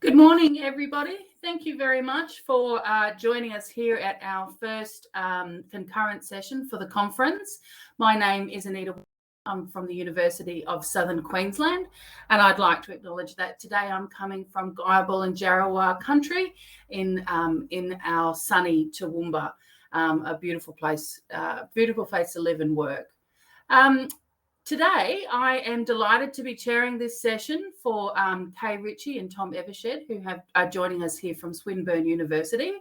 Good morning, everybody. Thank you very much for joining us here at our first concurrent session for the conference. My name is Anita. I'm from the University of Southern Queensland, and I'd like to acknowledge that today I'm coming from Guyabul and Jarrawa country in our sunny Toowoomba, a beautiful place to live and work. Today, I am delighted to be chairing this session for Kay Ritchie and Tom Evershed, who are joining us here from Swinburne University.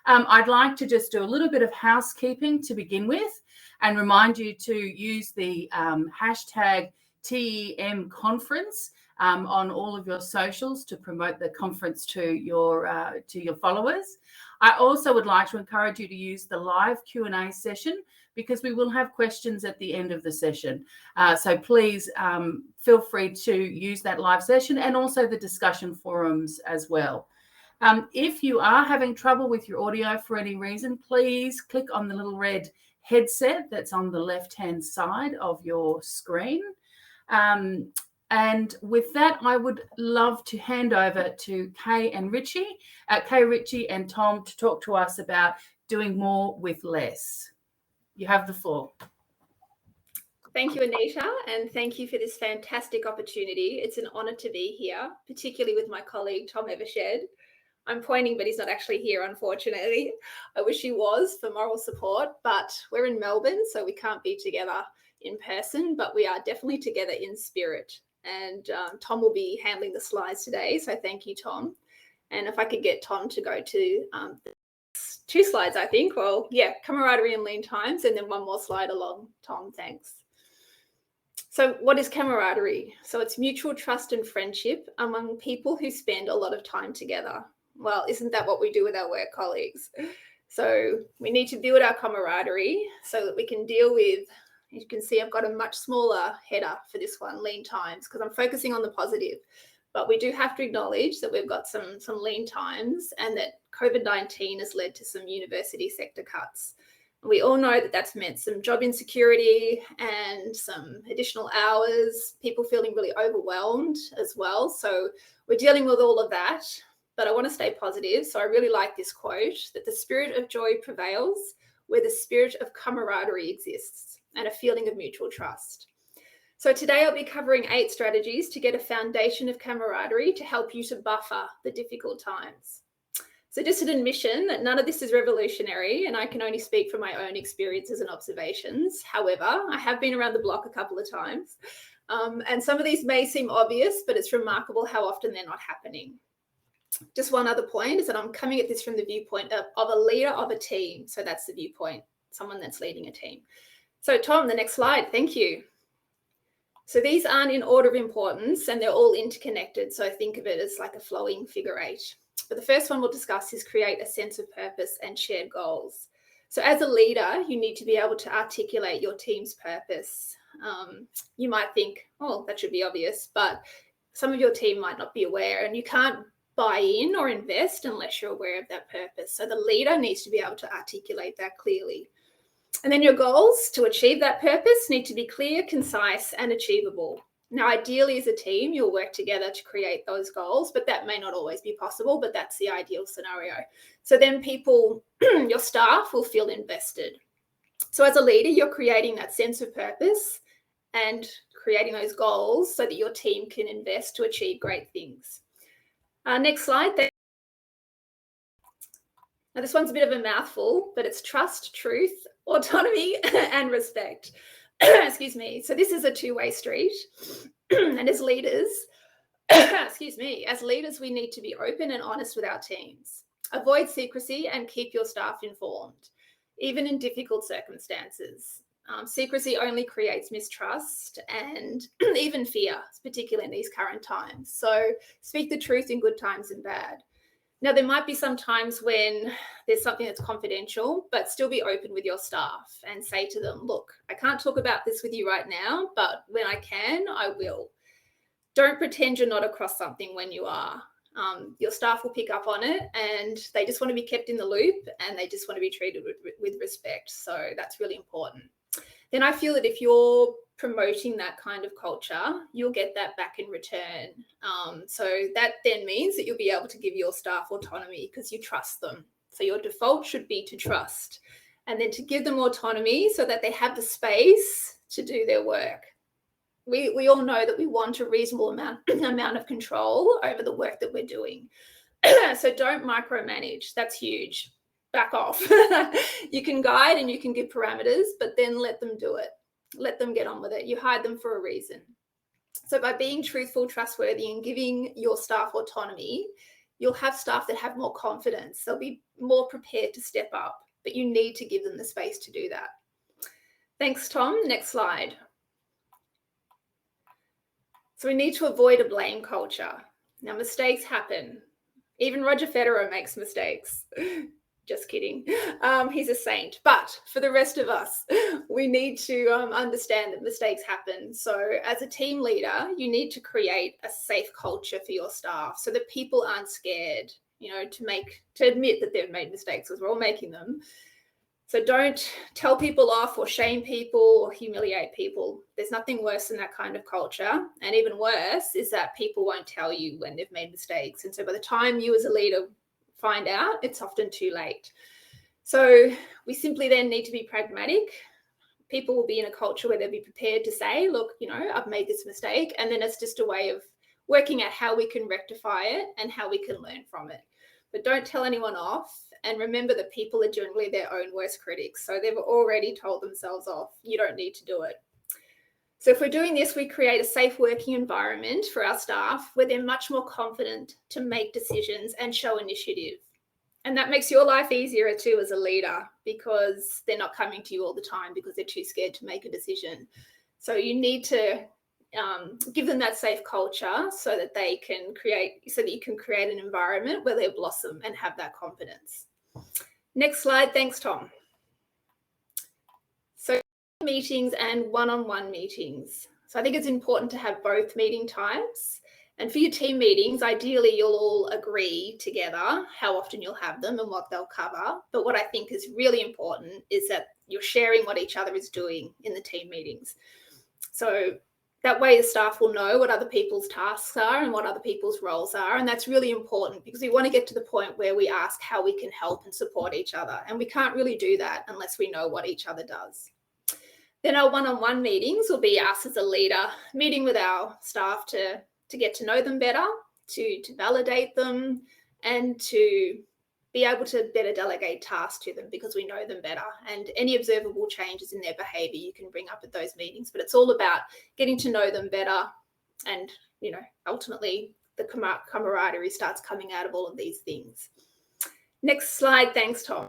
I'd like to just do a little bit of housekeeping to begin with and remind you to use the hashtag TEM conference on all of your socials to promote the conference to your followers. I also would like to encourage you to use the live Q&A session because we will have questions at the end of the session. So please feel free to use that live session and also the discussion forums as well. If you are having trouble with your audio for any reason, please click on the little red headset that's on the left-hand side of your screen. And with that, I would love to hand over to Kay Ritchie and Tom to talk to us about doing more with less. You have the floor. Thank you, Anita, and thank you for this fantastic opportunity. It's an honour to be here, particularly with my colleague, Tom Evershed. I'm pointing, but he's not actually here, unfortunately. I wish he was for moral support, but we're in Melbourne, so we can't be together in person, but we are definitely together in spirit. And Tom will be handling the slides today, so thank you, Tom. And if I could get Tom to go to two slides, I think. Well, yeah, camaraderie and lean times, and then one more slide along. Tom, thanks. So what is camaraderie? So it's mutual trust and friendship among people who spend a lot of time together. Well, isn't that what we do with our work colleagues? So we need to build our camaraderie so that we can deal with, you can see I've got a much smaller header for this one, lean times, because I'm focusing on the positive. But we do have to acknowledge that we've got some lean times and that COVID-19 has led to some university sector cuts. We all know that that's meant some job insecurity and some additional hours, people feeling really overwhelmed as well. So we're dealing with all of that, but I want to stay positive. So I really like this quote, that the spirit of joy prevails where the spirit of camaraderie exists and a feeling of mutual trust. So today I'll be covering 8 strategies to get a foundation of camaraderie to help you to buffer the difficult times. So just an admission that none of this is revolutionary and I can only speak from my own experiences and observations. However, I have been around the block a couple of times and some of these may seem obvious, but it's remarkable how often they're not happening. Just one other point is that I'm coming at this from the viewpoint of a leader of a team. So that's the viewpoint, someone that's leading a team. So Tom, the next slide, thank you. So these aren't in order of importance and they're all interconnected. So I think of it as like a flowing figure 8. But the first one we'll discuss is create a sense of purpose and shared goals. So as a leader, you need to be able to articulate your team's purpose. You might think, oh, that should be obvious, but some of your team might not be aware and you can't buy in or invest unless you're aware of that purpose. So the leader needs to be able to articulate that clearly. And then your goals to achieve that purpose need to be clear, concise, and achievable. Now, ideally, as a team, you'll work together to create those goals, but that may not always be possible, but that's the ideal scenario. So then people, your staff will feel invested. So as a leader, you're creating that sense of purpose and creating those goals so that your team can invest to achieve great things. Next slide. Now, this one's a bit of a mouthful, but it's trust, truth, autonomy, and respect. Excuse me. So this is a two-way street. And as leaders, as leaders, we need to be open and honest with our teams. Avoid secrecy and keep your staff informed, even in difficult circumstances. Secrecy only creates mistrust and even fear, particularly in these current times. So speak the truth in good times and bad. Now, there might be some times when there's something that's confidential, but still be open with your staff and say to them, look, I can't talk about this with you right now, but when I can, I will. Don't pretend you're not across something when you are. Your staff will pick up on it and they just want to be kept in the loop and they just want to be treated with respect. So that's really important. Then I feel that if you're promoting that kind of culture, you'll get that back in return. So that then means that you'll be able to give your staff autonomy because you trust them. So your default should be to trust, and then to give them autonomy so that they have the space to do their work. We all know that we want a reasonable amount of control over the work that we're doing. So don't micromanage. That's huge. Back off. You can guide and you can give parameters, but then let them do it. Let them get on with it. You hired them for a reason. So by being truthful, trustworthy, and giving your staff autonomy, you'll have staff that have more confidence. They'll be more prepared to step up, but you need to give them the space to do that. Thanks, Tom. Next slide. So we need to avoid a blame culture. Now, mistakes happen. Even Roger Federer makes mistakes. Just kidding. He's a saint. But for the rest of us, we need to understand that mistakes happen. So as a team leader, you need to create a safe culture for your staff so that people aren't scared, to admit that they've made mistakes, because we're all making them. So don't tell people off or shame people or humiliate people. There's nothing worse than that kind of culture. And even worse is that people won't tell you when they've made mistakes. And so by the time you as a leader find out, it's often too late. So we simply then need to be pragmatic. People will be in a culture where they'll be prepared to say, look, I've made this mistake. And then it's just a way of working out how we can rectify it and how we can learn from it. But don't tell anyone off. And remember that people are generally their own worst critics. So they've already told themselves off. You don't need to do it. So if we're doing this, we create a safe working environment for our staff where they're much more confident to make decisions and show initiative. And that makes your life easier too as a leader, because they're not coming to you all the time because they're too scared to make a decision. So you need to give them that safe culture so that you can create an environment where they blossom and have that confidence. Next slide. Thanks, Tom. So meetings and one-on-one meetings. So I think it's important to have both meeting types. And for your team meetings, ideally, you'll all agree together how often you'll have them and what they'll cover. But what I think is really important is that you're sharing what each other is doing in the team meetings. So that way the staff will know what other people's tasks are and what other people's roles are. And that's really important because we want to get to the point where we ask how we can help and support each other. And we can't really do that unless we know what each other does. Then our one-on-one meetings will be us as a leader meeting with our staff to get to know them better, to validate them, and to be able to better delegate tasks to them because we know them better. And any observable changes in their behavior you can bring up at those meetings. But it's all about getting to know them better. And, ultimately the camaraderie starts coming out of all of these things. Next slide. Thanks, Tom.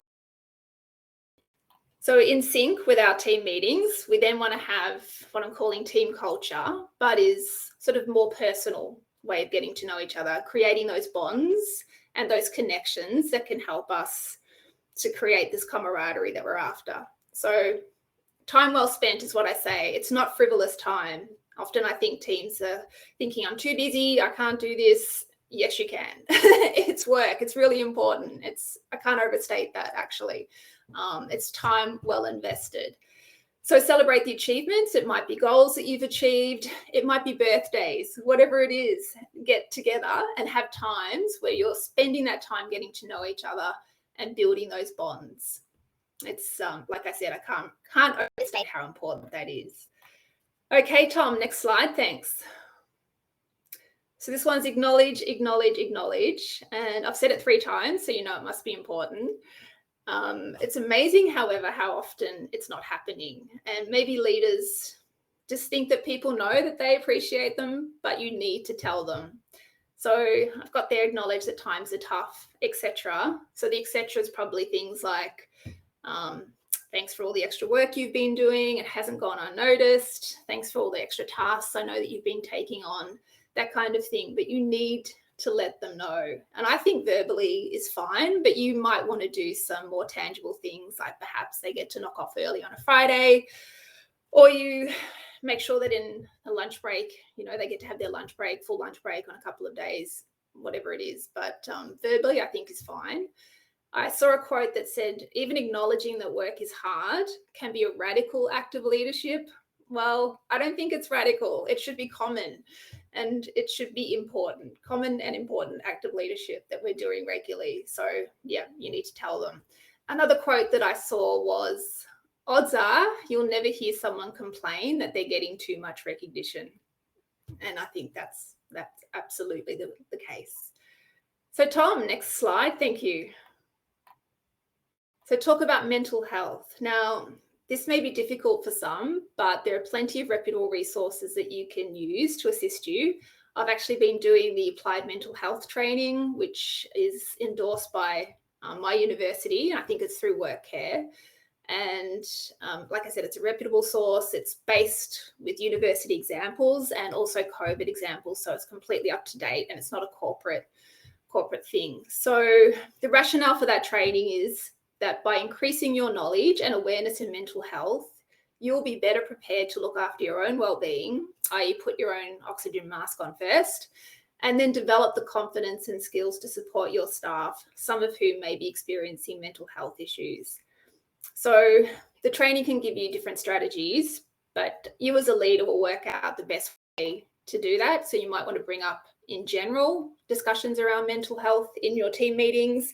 So in sync with our team meetings, we then want to have what I'm calling team culture, but is sort of more personal way of getting to know each other, creating those bonds and those connections that can help us to create this camaraderie that we're after. So time well spent is what I say. It's not frivolous time. Often I think teams are thinking, I'm too busy, I can't do this. Yes, you can. It's work. It's really important. I can't overstate that, actually. It's time well invested. So celebrate the achievements. It might be goals that you've achieved. It might be birthdays, whatever it is. Get together and have times where you're spending that time getting to know each other and building those bonds. It's like I said, I can't overstate how important that is. Okay, Tom, next slide. Thanks. So this one's acknowledge, acknowledge, acknowledge. And I've said it 3 times, so it must be important. It's amazing, however, how often it's not happening. And maybe leaders just think that people know that they appreciate them, but you need to tell them. So I've got there acknowledge that times are tough, etc. So the etc. is probably things like, thanks for all the extra work you've been doing. It hasn't gone unnoticed. Thanks for all the extra tasks I know that you've been taking on, that kind of thing. But you need to let them know. And I think verbally is fine, but you might want to do some more tangible things, like perhaps they get to knock off early on a Friday, or you make sure that in a lunch break, they get to have their lunch break, full lunch break on a couple of days, whatever it is. But verbally, I think is fine. I saw a quote that said, even acknowledging that work is hard can be a radical act of leadership. Well, I don't think it's radical. It should be common and it should be important, common and important active leadership that we're doing regularly. So yeah, you need to tell them. Another quote that I saw was, odds are you'll never hear someone complain that they're getting too much recognition. And I think that's absolutely the case. So Tom, next slide. Thank you. So talk about mental health. Now, this may be difficult for some, but there are plenty of reputable resources that you can use to assist you. I've actually been doing the applied mental health training, which is endorsed by my university. I think it's through WorkCare. And like I said, it's a reputable source. It's based with university examples and also COVID examples. So it's completely up to date and it's not a corporate thing. So the rationale for that training is that by increasing your knowledge and awareness in mental health, you'll be better prepared to look after your own well-being, i.e. put your own oxygen mask on first, and then develop the confidence and skills to support your staff, some of whom may be experiencing mental health issues. So the training can give you different strategies, but you as a leader will work out the best way to do that. So you might want to bring up in general discussions around mental health in your team meetings.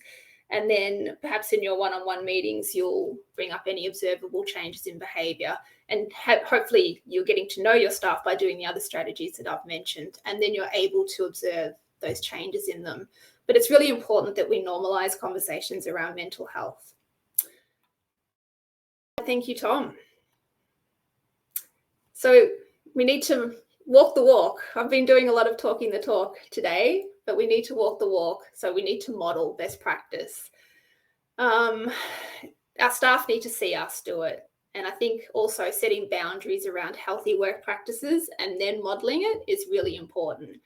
And then perhaps in your one-on-one meetings, you'll bring up any observable changes in behaviour. And hopefully you're getting to know your staff by doing the other strategies that I've mentioned. And then you're able to observe those changes in them. But it's really important that we normalise conversations around mental health. Thank you, Tom. So we need to walk the walk. I've been doing a lot of talking the talk today, but we need to walk the walk. So we need to model best practice. Our staff need to see us do it. And I think also setting boundaries around healthy work practices and then modeling it is really important.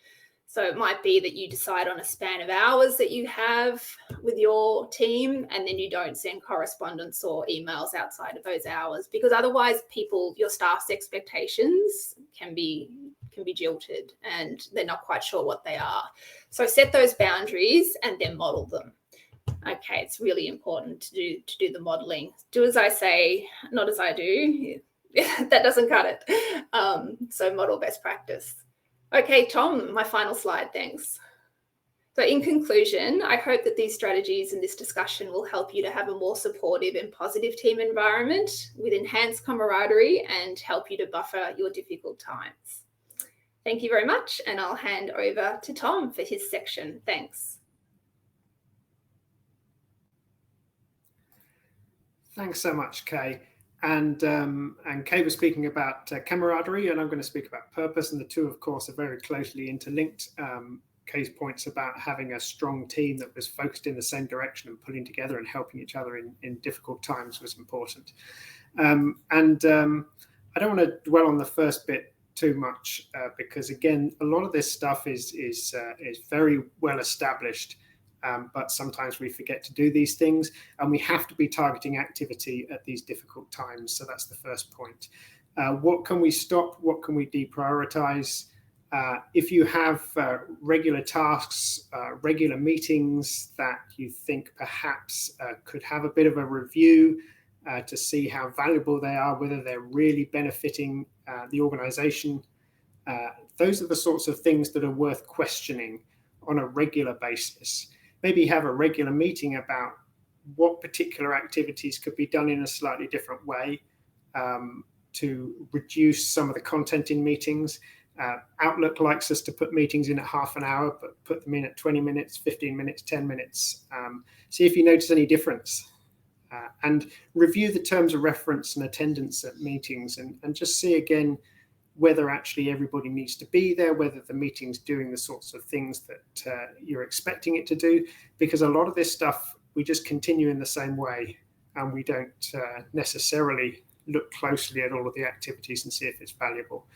So it might be that you decide on a span of hours that you have with your team, and then you don't send correspondence or emails outside of those hours, because otherwise your staff's expectations can be jilted and they're not quite sure what they are. So set those boundaries and then model them. Okay, it's really important to do the modeling. Do as I say, not as I do. That doesn't cut it. So model best practice. Okay, Tom, my final slide, thanks. So in conclusion, I hope that these strategies and this discussion will help you to have a more supportive and positive team environment with enhanced camaraderie and help you to buffer your difficult times. Thank you very much, and I'll hand over to Tom for his section. Thanks. Thanks so much, Kay. And Kay was speaking about camaraderie, and I'm going to speak about purpose, and the two, of course, are very closely interlinked. Kay's points about having a strong team that was focused in the same direction and pulling together and helping each other in difficult times was important. I don't want to dwell on the first bit too much because, again, a lot of this stuff is very well established. But sometimes we forget to do these things, and we have to be targeting activity at these difficult times. So that's the first point. What can we stop? What can we deprioritize? If you have regular tasks, regular meetings that you think perhaps could have a bit of a review to see how valuable they are, whether they're really benefiting the organization, those are the sorts of things that are worth questioning on a regular basis. Maybe have a regular meeting about what particular activities could be done in a slightly different way to reduce some of the content in meetings. Outlook likes us to put meetings in at half an hour, but put them in at 20 minutes, 15 minutes, 10 minutes. See if you notice any difference. And review the terms of reference and attendance at meetings and just see again whether actually everybody needs to be there, whether the meeting's doing the sorts of things that you're expecting it to do, because a lot of this stuff, we just continue in the same way and we don't necessarily look closely at all of the activities and see if it's valuable.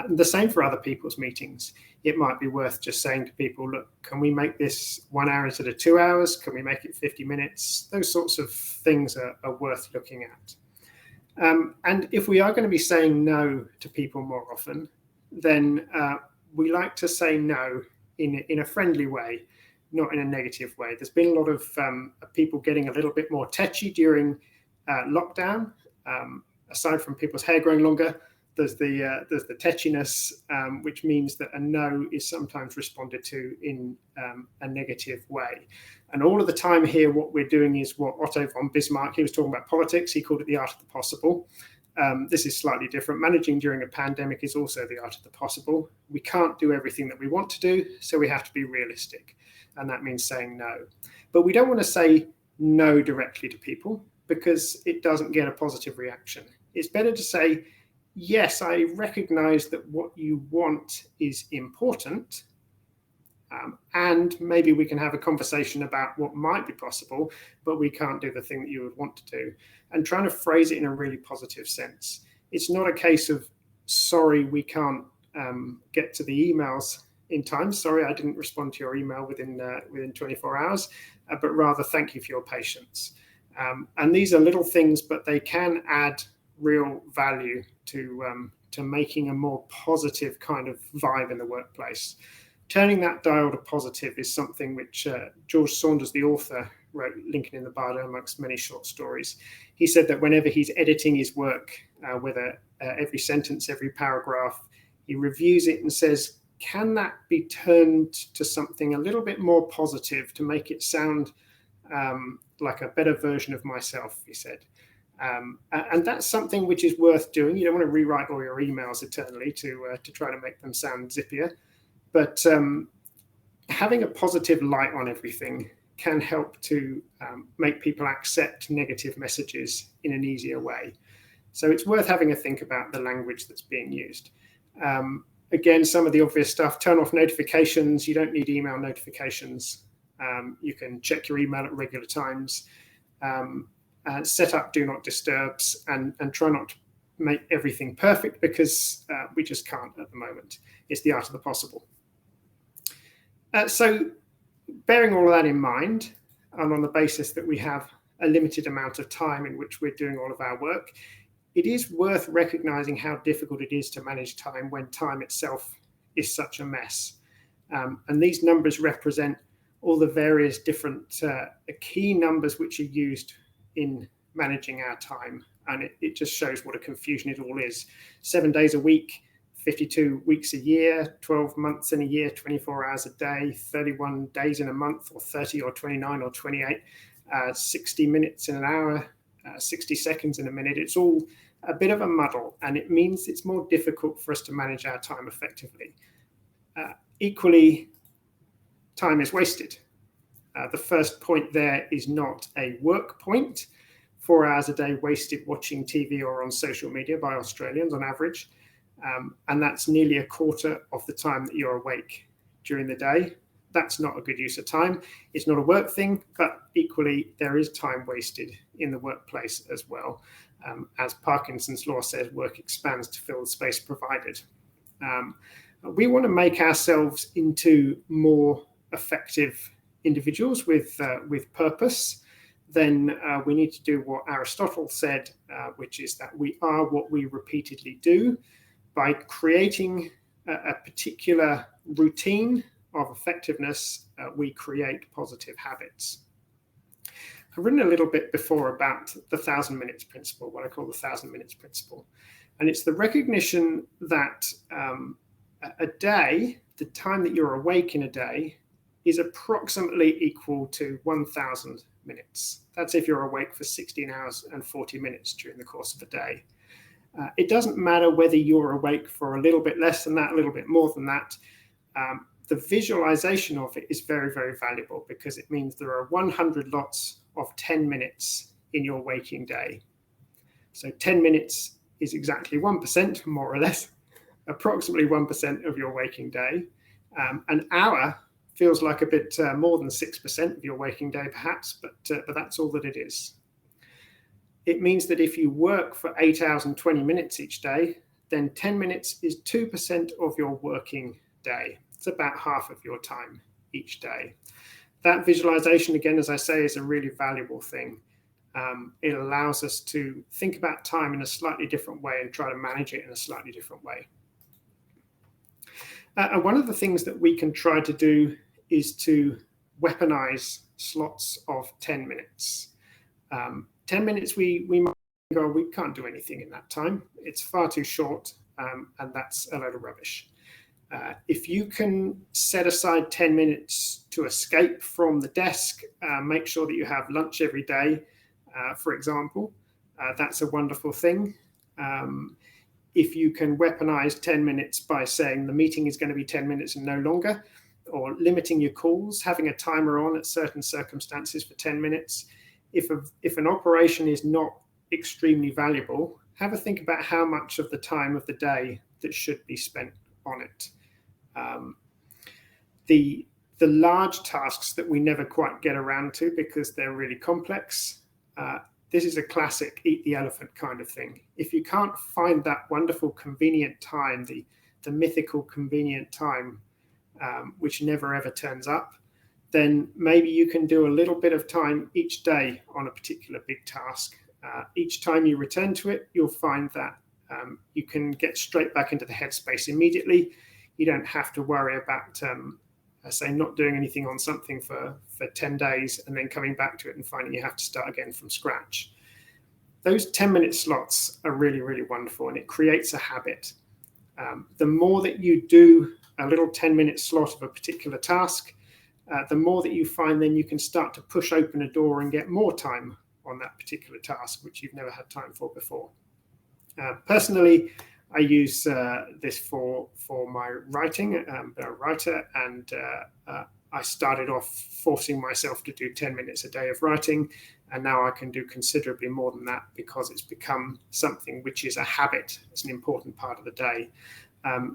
The same for other people's meetings. It might be worth just saying to people, look, can we make this 1 hour instead of 2 hours? Can we make it 50 minutes? Those sorts of things are worth looking at. And if we are going to be saying no to people more often, then we like to say no in a friendly way, not in a negative way. There's been a lot of people getting a little bit more touchy during lockdown. Aside from people's hair growing longer, there's the tetchiness, which means that a no is sometimes responded to in a negative way. And all of the time here, what we're doing is what Otto von Bismarck, he was talking about politics, he called it the art of the possible. This is slightly different. Managing during a pandemic is also the art of the possible. We can't do everything that we want to do, so we have to be realistic. And that means saying no. But we don't want to say no directly to people because it doesn't get a positive reaction. It's better to say, yes, I recognize that what you want is important, and maybe we can have a conversation about what might be possible, but we can't do the thing that you would want to do. And trying to phrase it in a really positive sense. It's not a case of, sorry, we can't get to the emails in time. Sorry, I didn't respond to your email within 24 hours, but rather thank you for your patience. And these are little things, but they can add real value to making a more positive kind of vibe in the workplace. Turning that dial to positive is something which George Saunders, the author, wrote Lincoln in the Bardo amongst many short stories. He said that whenever he's editing his work, whether every sentence, every paragraph, he reviews it and says, can that be turned to something a little bit more positive to make it sound like a better version of myself, he said. And that's something which is worth doing. You don't want to rewrite all your emails eternally to try to make them sound zippier. But having a positive light on everything can help to make people accept negative messages in an easier way. So it's worth having a think about the language that's being used. Again, some of the obvious stuff, turn off notifications. You don't need email notifications. You can check your email at regular times. Set up do not disturbs and try not to make everything perfect because we just can't at the moment. It's the art of the possible. So bearing all of that in mind, and on the basis that we have a limited amount of time in which we're doing all of our work, it is worth recognizing how difficult it is to manage time when time itself is such a mess. And these numbers represent all the various different key numbers which are used in managing our time. And it just shows what a confusion it all is. 7 days a week, 52 weeks a year, 12 months in a year, 24 hours a day, 31 days in a month, or 30 or 29 or 28, 60 minutes in an hour, 60 seconds in a minute. It's all a bit of a muddle, and it means it's more difficult for us to manage our time effectively. Equally, time is wasted. The first point there is not a work point. 4 hours a day wasted watching TV or on social media by Australians on average. And that's nearly a quarter of the time that you're awake during the day. That's not a good use of time. It's not a work thing, but equally there is time wasted in the workplace as well. As Parkinson's law says, work expands to fill the space provided. We want to make ourselves into more effective individuals with purpose. Then we need to do what Aristotle said, which is that we are what we repeatedly do. By creating a particular routine of effectiveness, we create positive habits. I've written a little bit before about the 1,000 minutes principle, what I call the 1,000 minutes principle. And it's the recognition that a day, the time that you're awake in a day, is approximately equal to 1,000 minutes. That's if you're awake for 16 hours and 40 minutes during the course of a day. It doesn't matter whether you're awake for a little bit less than that, a little bit more than that. The visualization of it is very, very valuable because it means there are 100 lots of 10 minutes in your waking day. So 10 minutes is exactly 1%, more or less, approximately 1% of your waking day. An hour feels like a bit more than 6% of your waking day, perhaps, but that's all that it is. It means that if you work for 8 hours and 20 minutes each day, then 10 minutes is 2% of your working day. It's about half of your time each day. That visualization, again, as I say, is a really valuable thing. It allows us to think about time in a slightly different way and try to manage it in a slightly different way. And one of the things that we can try to do is to weaponize slots of 10 minutes. 10 minutes, we might go, we can't do anything in that time. It's far too short. and that's a load of rubbish. If you can set aside 10 minutes to escape from the desk, make sure that you have lunch every day, for example, that's a wonderful thing. If you can weaponize 10 minutes by saying the meeting is going to be 10 minutes and no longer, or limiting your calls, having a timer on at certain circumstances for 10 minutes. If an operation is not extremely valuable, have a think about how much of the time of the day that should be spent on it. The large tasks that we never quite get around to because they're really complex, this is a classic eat the elephant kind of thing. If you can't find that wonderful convenient time, the mythical convenient time, which never ever turns up, then maybe you can do a little bit of time each day on a particular big task. Each time you return to it, you'll find that you can get straight back into the headspace immediately. You don't have to worry about, say, not doing anything on something for 10 days and then coming back to it and finding you have to start again from scratch. Those 10-minute slots are really, really wonderful, and it creates a habit. The more that you do a little 10-minute slot of a particular task, the more that you find then you can start to push open a door and get more time on that particular task, which you've never had time for before. Personally, I use this for my writing. I'm a writer, and I started off forcing myself to do 10 minutes a day of writing, and now I can do considerably more than that because it's become something which is a habit. It's an important part of the day.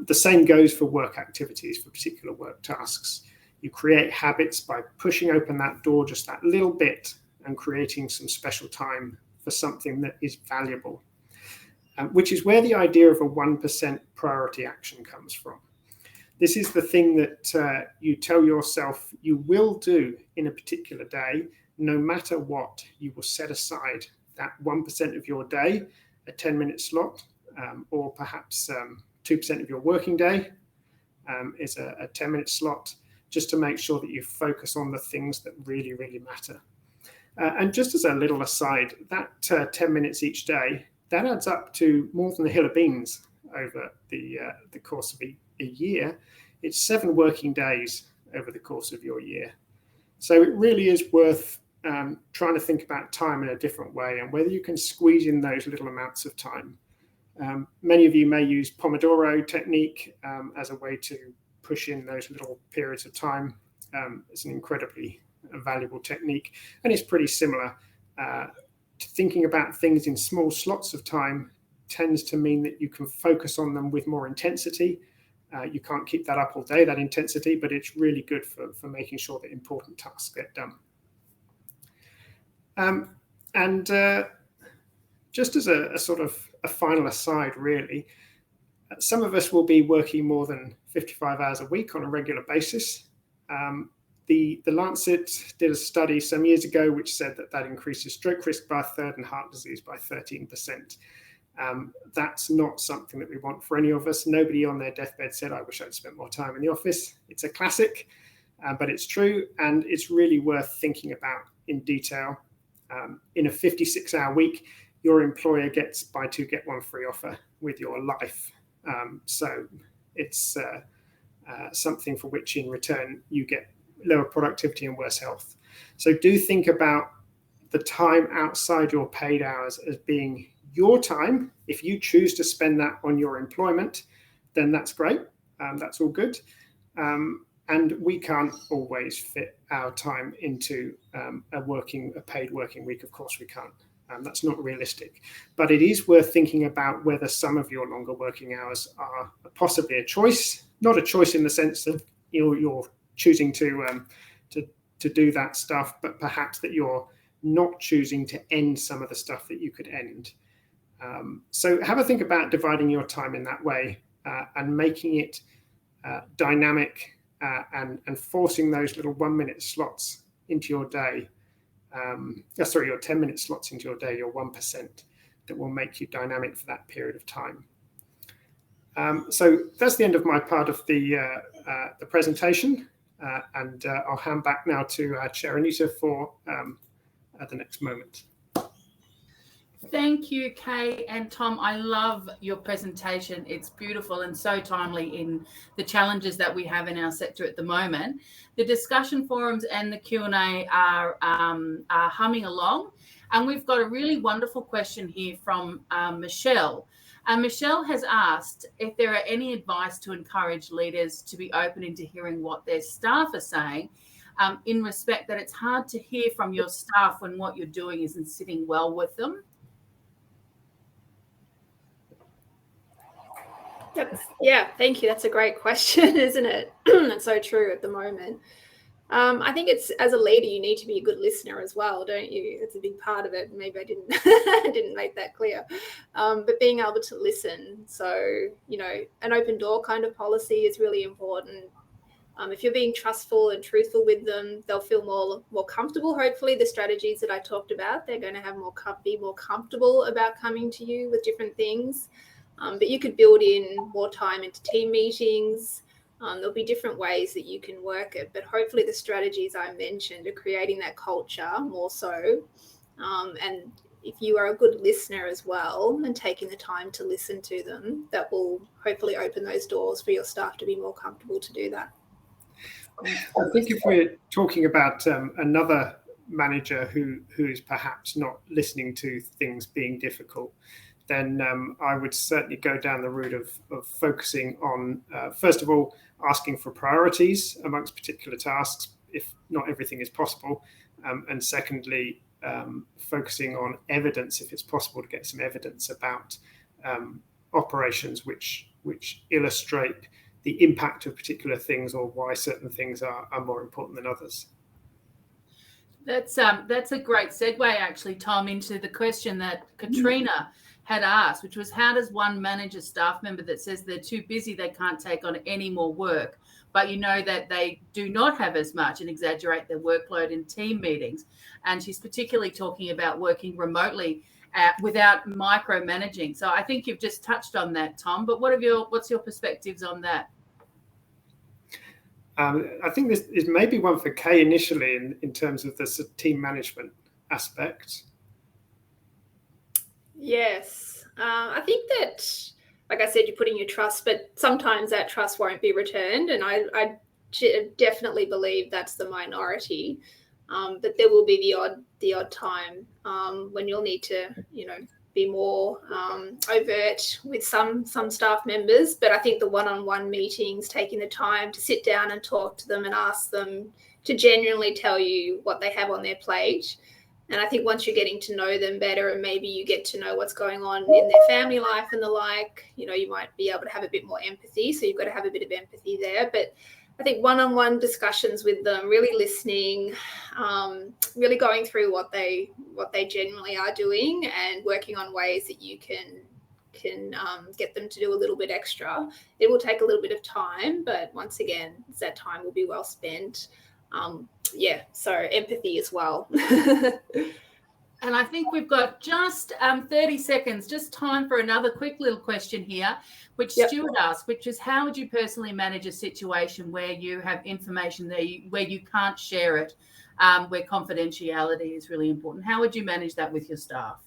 The same goes for work activities, for particular work tasks. You create habits by pushing open that door just that little bit and creating some special time for something that is valuable. Which is where the idea of a 1% priority action comes from. This is the thing that you tell yourself you will do in a particular day, no matter what. You will set aside that 1% of your day, a 10-minute slot, or perhaps 2% of your working day is a 10-minute slot, just to make sure that you focus on the things that really, really matter. And just as a little aside, that 10 minutes each day, that adds up to more than a hill of beans over the course of a year. It's 7 working days over the course of your year. So it really is worth trying to think about time in a different way and whether you can squeeze in those little amounts of time. Many of you may use Pomodoro technique as a way to push in those little periods of time. It's an incredibly valuable technique, and it's pretty similar. Thinking about things in small slots of time tends to mean that you can focus on them with more intensity. You can't keep that up all day, that intensity, but it's really good for making sure that important tasks get done. Just as a sort of a final aside, really, some of us will be working more than 55 hours a week on a regular basis. The Lancet did a study some years ago which said that increases stroke risk by 1/3 and heart disease by 13%. That's not something that we want for any of us. Nobody on their deathbed said, I wish I'd spent more time in the office. It's a classic, but it's true, and it's really worth thinking about in detail. In a 56-hour week, your employer gets buy 2 get 1 free offer with your life. So it's something for which in return you get lower productivity and worse health. So do think about the time outside your paid hours as being your time. If you choose to spend that on your employment, then that's great. That's all good. And we can't always fit our time into a paid working week. Of course we can't. That's not realistic. But it is worth thinking about whether some of your longer working hours are possibly a choice. Not a choice in the sense that you're choosing to do that stuff, but perhaps that you're not choosing to end some of the stuff that you could end. So have a think about dividing your time in that way and making it dynamic and forcing those little 1-minute slots into your day. Your 10-minute slots into your day, your 1%, that will make you dynamic for that period of time. So that's the end of my part of the presentation, and I'll hand back now to Chair Anita for the next moment. Thank you, Kay and Tom. I love your presentation. It's beautiful and so timely in the challenges that we have in our sector at the moment. The discussion forums and the Q&A are humming along. And we've got a really wonderful question here from Michelle. Michelle has asked if there are any advice to encourage leaders to be open into hearing what their staff are saying, in respect that it's hard to hear from your staff when what you're doing isn't sitting well with them. Yeah, thank you. That's a great question, isn't it? It's so true at the moment. I think it's, as a leader, you need to be a good listener as well, don't you? It's a big part of it. Maybe I didn't make that clear. But being able to listen. So, an open door kind of policy is really important. If you're being trustful and truthful with them, they'll feel more comfortable. Hopefully, the strategies that I talked about, they're going to have be more comfortable about coming to you with different things. But you could build in more time into team meetings. There'll be different ways that you can work it, but hopefully the strategies I mentioned are creating that culture more so. And if you are a good listener as well and taking the time to listen to them, that will hopefully open those doors for your staff to be more comfortable to do that. I think if we're talking about another manager who is perhaps not listening to things being difficult, then I would certainly go down the route of focusing on, first of all, asking for priorities amongst particular tasks, if not everything is possible. And secondly, focusing on evidence, if it's possible to get some evidence about operations which illustrate the impact of particular things or why certain things are more important than others. That's a great segue, actually, Tom, into the question that Katrina had asked, which was, how does one manage a staff member that says they're too busy, they can't take on any more work, but that they do not have as much and exaggerate their workload in team meetings? And she's particularly talking about working remotely without micromanaging. So I think you've just touched on that, Tom, but what's your perspectives on that? I think this is maybe one for Kay initially in terms of the team management aspect. Yes. I think that, like I said, you're putting your trust, but sometimes that trust won't be returned. And I definitely believe that's the minority. But there will be the odd time when you'll need to, be more overt with some staff members. But I think the one-on-one meetings, taking the time to sit down and talk to them and ask them to genuinely tell you what they have on their plate. And I think once you're getting to know them better and maybe you get to know what's going on in their family life and the like, you might be able to have a bit more empathy. So you've got to have a bit of empathy there. But I think one-on-one discussions with them, really listening, really going through what they genuinely are doing and working on ways that you can get them to do a little bit extra. It will take a little bit of time, but once again, that time will be well spent. So empathy as well. And I think we've got just 30 seconds, just time for another quick little question here, which Stuart asked, which is, how would you personally manage a situation where you have information where you can't share it, where confidentiality is really important? How would you manage that with your staff?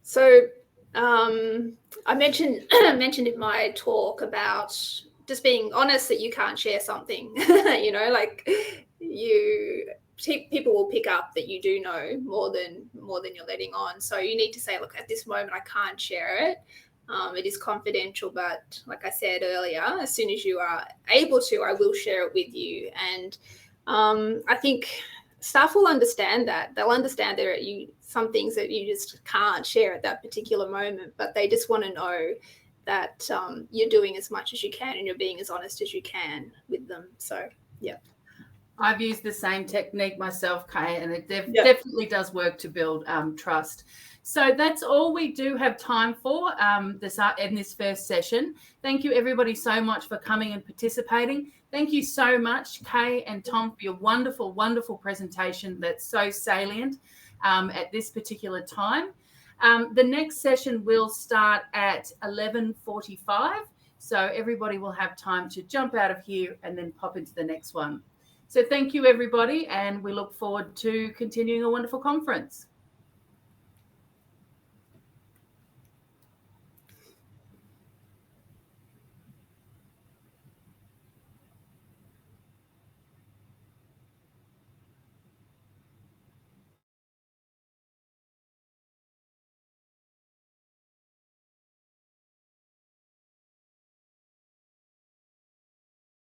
So I mentioned in my talk about just being honest that you can't share something, people will pick up that you do know more than you're letting on. So you need to say, look, at this moment, I can't share it. It is confidential, but like I said earlier, as soon as you are able to, I will share it with you. And I think staff will understand that. They'll understand there are some things that you just can't share at that particular moment, but they just want to know that you're doing as much as you can and you're being as honest as you can with them. So, yeah. I've used the same technique myself, Kay, and it definitely does work to build trust. So that's all we do have time for in this first session. Thank you, everybody, so much for coming and participating. Thank you so much, Kay and Tom, for your wonderful, wonderful presentation that's so salient at this particular time. The next session will start at 11:45, so everybody will have time to jump out of here and then pop into the next one. So thank you, everybody, and we look forward to continuing a wonderful conference.